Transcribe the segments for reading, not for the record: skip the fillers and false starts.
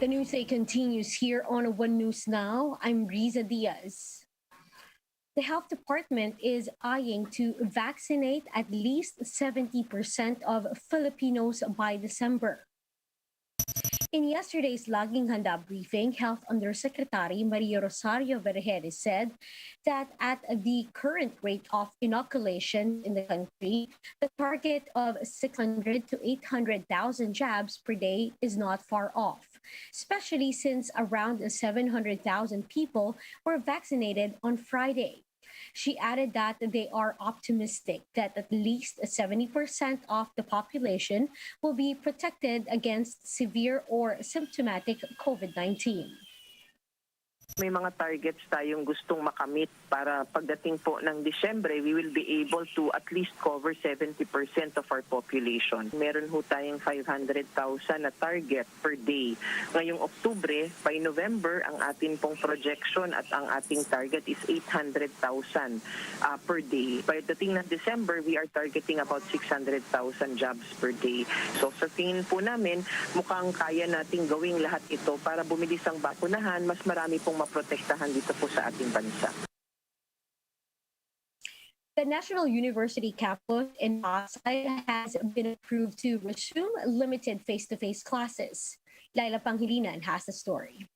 The news day continues here on One News Now. I'm Riza Diaz. The health department is eyeing to vaccinate at least 70% of Filipinos by December. In yesterday's Laging Handa briefing, Health Undersecretary Maria Rosario Vergeres said that at the current rate of inoculation in the country, the target of 600 to 800,000 jabs per day is not far off, especially since around 700,000 people were vaccinated on Friday. She added that they are optimistic that at least 70% of the population will be protected against severe or symptomatic COVID-19. May mga targets tayong gustong makamit para pagdating po ng Disyembre, we will be able to at least cover 70% of our population. Meron ho tayong 500,000 na target per day. Ngayong Oktubre, by November, ang atin pong projection at ang ating target is 800,000 per day. Pagdating ng December, we are targeting about 600,000 jobs per day. So sa tingin po namin, mukhang kaya nating gawing lahat ito para bumilis ang bakunahan, mas marami pong maprotektahan dito po sa ating bansa. The National University campus in Pasay has been approved to resume limited face-to-face classes. Laila Pangilinan has the story.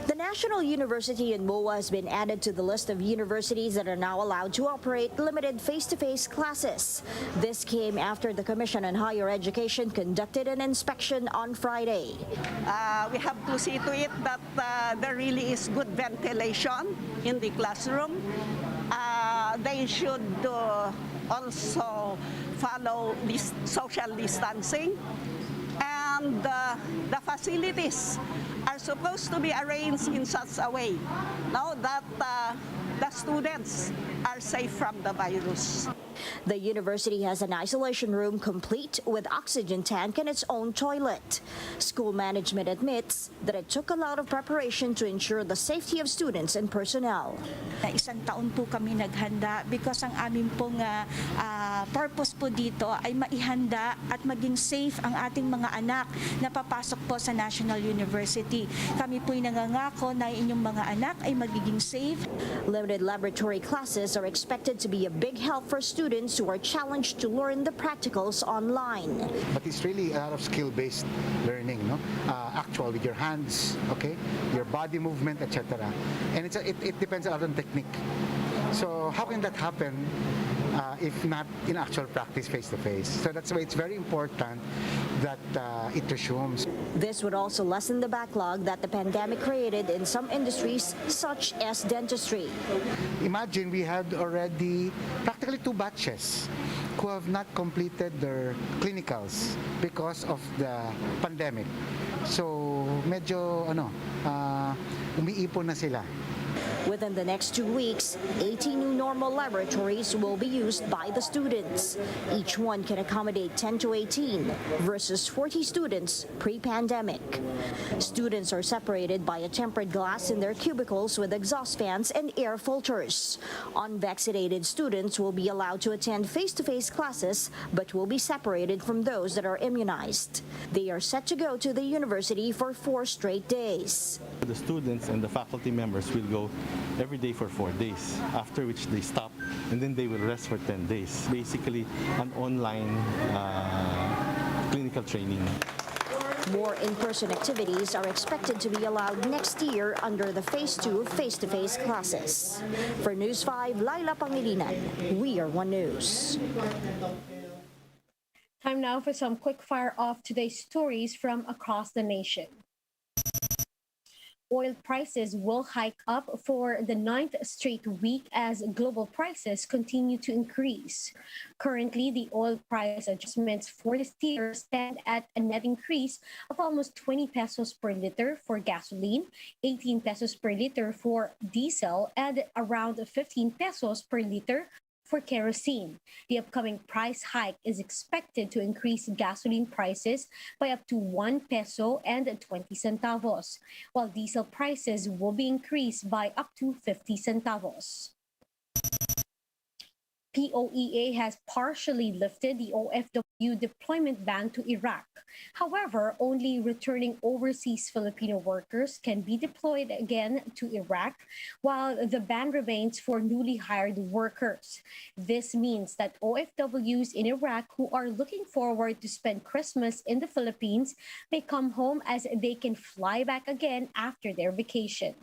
The National University in MOA has been added to the list of universities that are now allowed to operate limited face-to-face classes. This came after the Commission on Higher Education conducted an inspection on Friday. We have to see to it that there really is good ventilation in the classroom. They should also follow this social distancing. And the facilities are supposed to be arranged in such a way now that the students are safe from the virus. The university has an isolation room complete with oxygen tank and its own toilet. School management admits that it took a lot of preparation to ensure the safety of students and personnel. Isang taon po kami naghanda because ang aming pong purpose po dito ay maihanda at maging safe ang ating mga anak na papasok po sa National University. Kami po'y nangangako na inyong mga anak ay magiging safe. Limited laboratory classes are expected to be a big help for students who are challenged to learn the practicals online. But it's really a lot of skill-based learning, no? Actual with your hands, okay, your body movement, etc. And it depends a lot on technique. So how can that happen if not in actual practice face-to-face? So that's why it's very important that it resumes. This would also lessen the backlog that the pandemic created in some industries, such as dentistry. Imagine we had already practically 2 batches who have not completed their clinicals because of the pandemic. So medyo umiipon na sila. Within the next 2 weeks, 80 new normal laboratories will be used by the students. Each one can accommodate 10 to 18 versus 40 students pre-pandemic. Students are separated by a tempered glass in their cubicles with exhaust fans and air filters. Unvaccinated students will be allowed to attend face-to-face classes but will be separated from those that are immunized. They are set to go to the university for 4 straight days. The students and the faculty members will go every day for 4 days, after which they stop and then they will rest for 10 days. Basically, an online clinical training. More in-person activities are expected to be allowed next year under the Phase 2 face-to-face classes. For News 5, Laila Pangilinan, we are One News. Time now for some quick-fire off today's stories from across the nation. Oil prices will hike up for the 9th straight week as global prices continue to increase. Currently, the oil price adjustments for this year stand at a net increase of almost 20 pesos per liter for gasoline, 18 pesos per liter for diesel, and around 15 pesos per liter for kerosene. The upcoming price hike is expected to increase gasoline prices by up to 1 peso and 20 centavos, while diesel prices will be increased by up to 50 centavos. POEA has partially lifted the OFW deployment ban to Iraq. However, only returning overseas Filipino workers can be deployed again to Iraq, while the ban remains for newly hired workers. This means that OFWs in Iraq who are looking forward to spend Christmas in the Philippines may come home as they can fly back again after their vacation.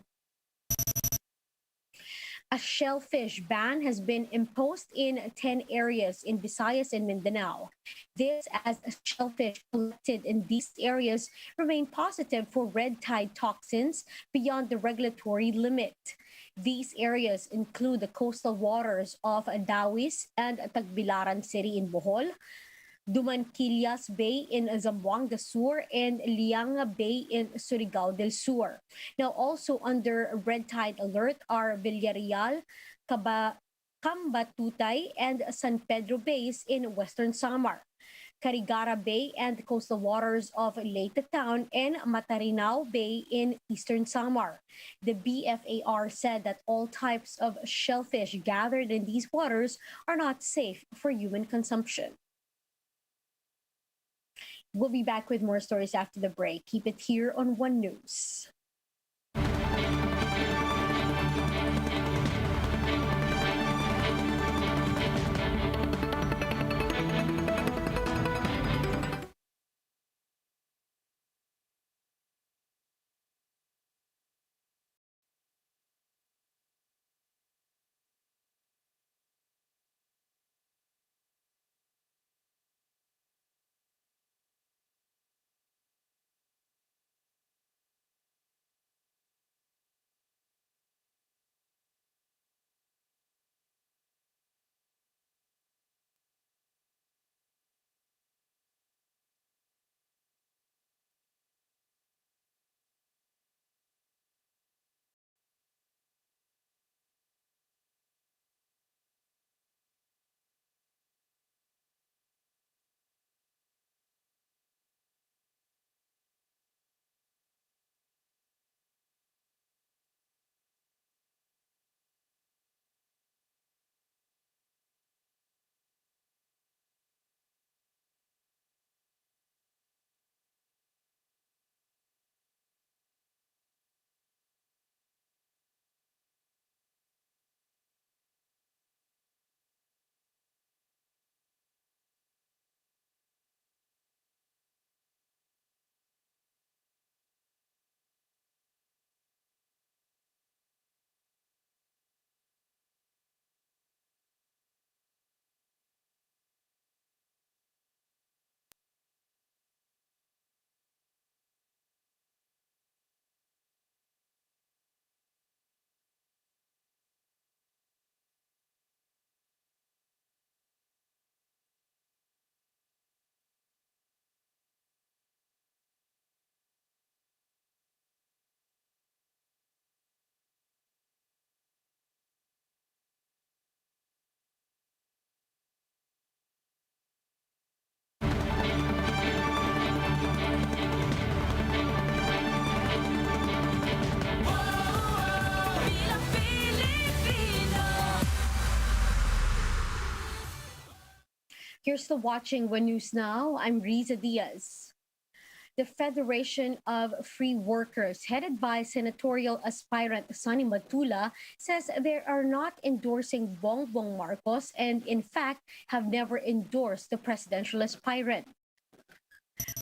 A shellfish ban has been imposed in 10 areas in Visayas and Mindanao. This as shellfish collected in these areas remain positive for red tide toxins beyond the regulatory limit. These areas include the coastal waters of Dawis and Tagbilaran City in Bohol, Dumanquillas Bay in Zamboanga Sur, and Lianga Bay in Surigao del Sur. Now, also under red tide alert are Villarreal, Cambatutay, and San Pedro Bays in Western Samar, Carigara Bay and the coastal waters of Leyte Town, and Matarinao Bay in eastern Samar. The BFAR said that all types of shellfish gathered in these waters are not safe for human consumption. We'll be back with more stories after the break. Keep it here on One News. Here's to watching One News Now. I'm Riza Diaz. The Federation of Free Workers, headed by senatorial aspirant Sonny Matula, says they are not endorsing Bongbong Marcos and, in fact, have never endorsed the presidential aspirant.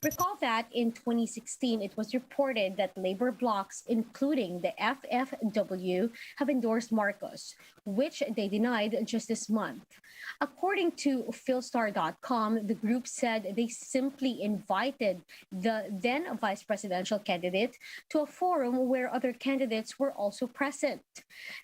Recall that in 2016, it was reported that labor blocs, including the FFW, have endorsed Marcos, which they denied just this month. According to Philstar.com, the group said they simply invited the then vice presidential candidate to a forum where other candidates were also present.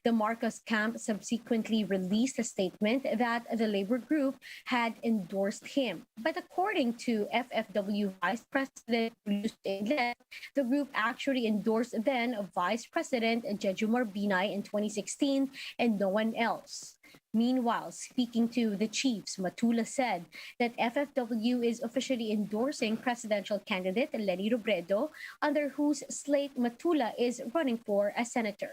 The Marcos camp subsequently released a statement that the labor group had endorsed him. But according to FFW Vice President Luis Ingles, the group actually endorsed then Vice President Jeju Marbinay in 2016 and no one else. Meanwhile, speaking to the chiefs, Matula said that FFW is officially endorsing presidential candidate Lenny Robredo, under whose slate Matula is running for as senator.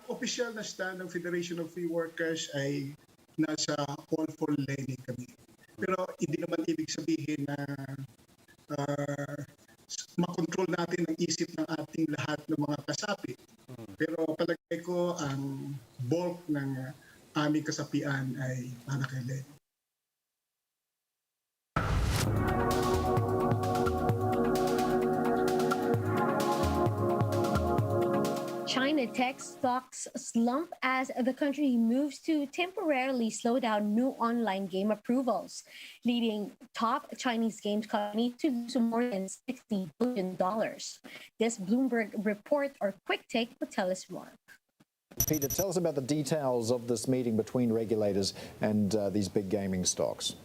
Official na stand ng Federation of Free Workers ay nasa call for learning kami. Pero hindi naman ibig sabihin na makontrol natin ang isip ng ating lahat ng mga kasapi. Pero palagay ko ang bulk ng aming kasapian ay para kay Len. China tech stocks slump as the country moves to temporarily slow down new online game approvals, leading top Chinese games company to lose more than $60 billion. This Bloomberg report or quick take will tell us more. Peter, tell us about the details of this meeting between regulators and these big gaming stocks.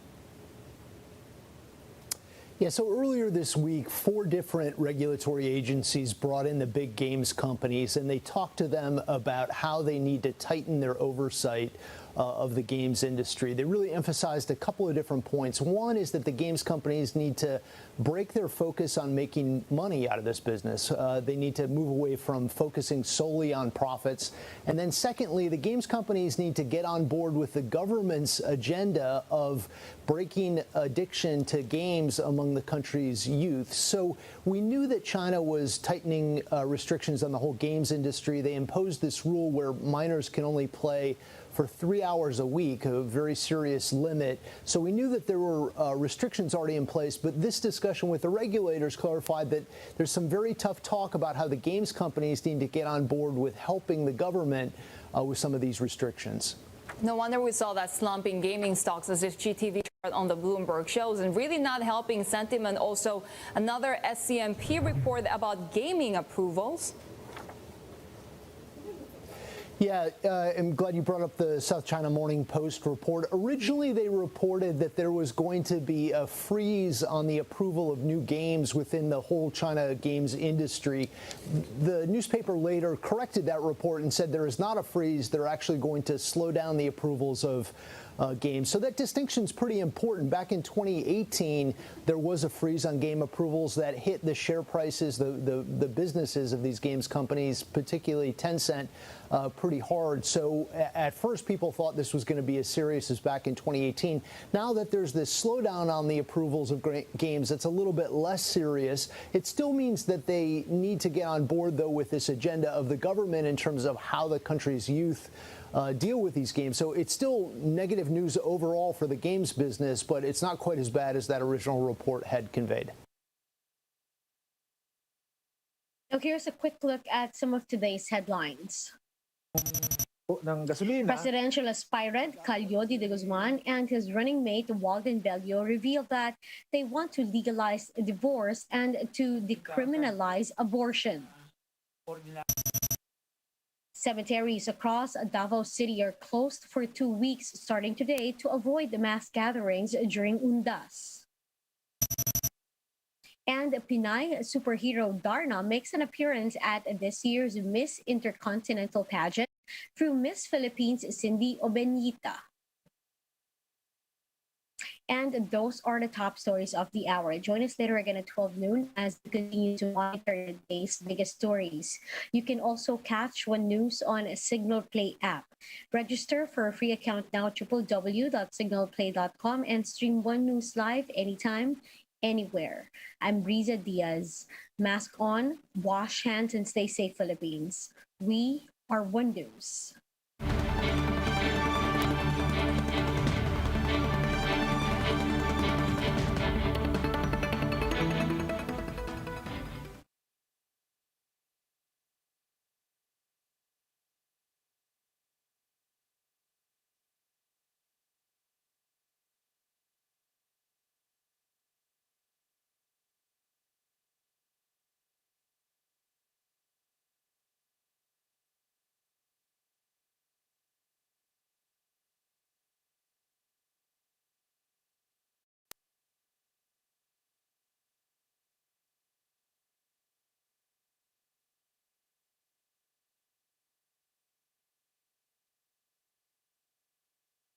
Yeah, so earlier this week, 4 different regulatory agencies brought in the big games companies, and they talked to them about how they need to tighten their oversight of the games industry. They really emphasized a couple of different points. One is that the games companies need to break their focus on making money out of this business. They need to move away from focusing solely on profits. And then secondly, the games companies need to get on board with the government's agenda of breaking addiction to games among the country's youth. So we knew that China was tightening restrictions on the whole games industry. They imposed this rule where minors can only play for 3 hours a week, a very serious limit. So we knew that there were restrictions already in place, but this discussion with the regulators clarified that there's some very tough talk about how the games companies need to get on board with helping the government with some of these restrictions. No wonder we saw that slump in gaming stocks, as this GTV chart on the Bloomberg shows, and really not helping sentiment. Also, another SCMP report about gaming approvals. Yeah, I'm glad you brought up the South China Morning Post report. Originally, they reported that there was going to be a freeze on the approval of new games within the whole China games industry. The newspaper later corrected that report and said there is not a freeze. They're actually going to slow down the approvals of games. So that distinction is pretty important. Back in 2018, there was a freeze on game approvals that hit the share prices, the businesses of these games companies, particularly Tencent, pretty hard. So at first, people thought this was going to be as serious as back in 2018. Now that there's this slowdown on the approvals of games, it's a little bit less serious. It still means that they need to get on board, though, with this agenda of the government in terms of how the country's youth deal with these games. So it's still negative news overall for the games business, but it's not quite as bad as that original report had conveyed. Now here's a quick look at some of today's headlines. Presidential aspirant Calyodi de Guzman and his running mate Walden Bello revealed that they want to legalize divorce and to decriminalize abortion. Cemeteries across Davao City are closed for 2 weeks starting today to avoid the mass gatherings during Undas. And Pinay superhero Darna makes an appearance at this year's Miss Intercontinental pageant through Miss Philippines Cindy Obenita. And those are the top stories of the hour. Join us later again at 12 noon as we continue to monitor the day's biggest stories. You can also catch One News on a Signal Play app. Register for a free account now at www.signalplay.com and stream One News live anytime, anywhere. I'm Riza Diaz. Mask on, wash hands, and stay safe, Philippines. We are One News.